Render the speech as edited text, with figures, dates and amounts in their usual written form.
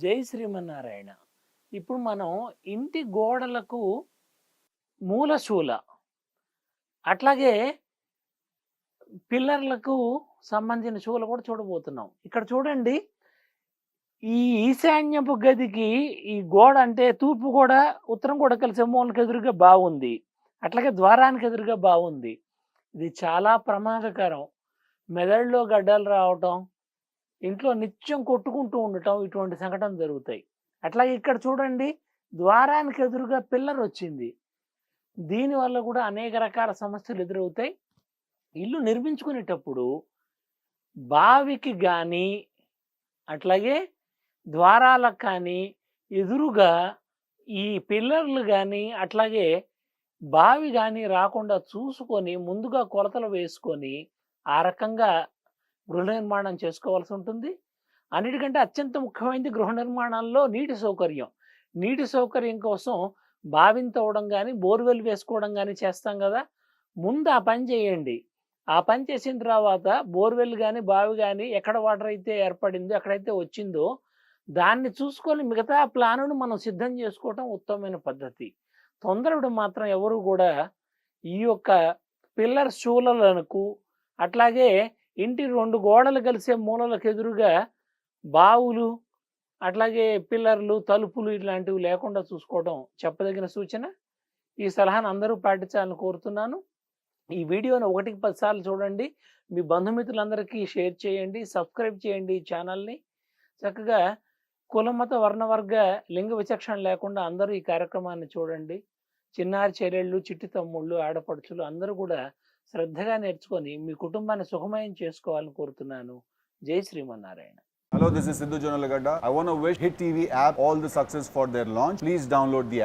జై శ్రీమన్నారాయణ. ఇప్పుడు మనం ఇంటి గోడలకు మూలశూల, అట్లాగే పిల్లర్లకు సంబంధించిన శూల కూడా చూడబోతున్నాం. ఇక్కడ చూడండి, ఈ ఈశాన్యపు గదికి ఈ గోడ అంటే తూర్పు గోడ, ఉత్తరం గోడ కలిసే మూలకి ఎదురుగా బావుంది. అట్లాగే ద్వారానికి ఎదురుగా బావుంది. ఇది చాలా ప్రమాదకరం. మెదడులో గడ్డలు రావటం, ఇంట్లో నిత్యం కొట్టుకుంటూ ఉండటం, ఇటువంటి సంఘటన జరుగుతాయి. అట్లాగే ఇక్కడ చూడండి, ద్వారానికి ఎదురుగా పిల్లర్ వచ్చింది. దీనివల్ల కూడా అనేక రకాల సమస్యలు ఎదురవుతాయి. ఇల్లు నిర్మించుకునేటప్పుడు బావికి కానీ, అట్లాగే ద్వారాలకు కానీ ఎదురుగా ఈ పిల్లర్లు కానీ, అట్లాగే బావి కానీ రాకుండా చూసుకొని ముందుగా కొలతలు వేసుకొని ఆ రకంగా గృహ నిర్మాణం చేసుకోవాల్సి ఉంటుంది. అన్నిటికంటే అత్యంత ముఖ్యమైనది గృహ నిర్మాణాల్లో నీటి సౌకర్యం. నీటి సౌకర్యం కోసం బావిని తవ్వడం కానీ, బోర్వెల్ వేసుకోవడం కానీ చేస్తాం కదా. ముందు ఆ పని చేయండి. ఆ పని చేసిన తర్వాత బోర్వెల్ కానీ, బావి కానీ ఎక్కడ వాటర్ అయితే ఏర్పడిందో, ఎక్కడైతే వచ్చిందో దాన్ని చూసుకొని మిగతా ప్లానును మనం సిద్ధం చేసుకోవటం ఉత్తమమైన పద్ధతి. తొందరపడి మాత్రం ఎవరు కూడా ఈ యొక్క పిల్లర్ శూలలకు, అట్లాగే ఇంటి 2 గోడలు కలిసే మూలలకు ఎదురుగా బావులు, అట్లాగే పిల్లర్లు, తలుపులు ఇట్లాంటివి లేకుండా చూసుకోవడం చెప్పదగిన సూచన. ఈ సలహాను అందరూ పాటించాలని కోరుతున్నాను. ఈ వీడియోని 1కి 10 సార్లు చూడండి. మీ బంధుమిత్రులందరికీ షేర్ చేయండి, సబ్స్క్రైబ్ చేయండి ఈ ఛానల్ని. చక్కగా కులమత వర్ణవర్గ లింగ విచక్షణ లేకుండా అందరూ ఈ కార్యక్రమాన్ని చూడండి. చిన్నారి చెల్లెళ్ళు, చిట్టి తమ్ముళ్ళు, ఆడపడుచులు అందరూ కూడా శ్రద్ధగా నేర్చుకొని మీ కుటుంబాన్ని సుఖమయం చేసుకోవాలని కోరుతున్నాను. జై Srimannarayana. Hello, this is Sidhu Jonalagada. I want to wish Hit TV app all the success for their launch. Please download the app.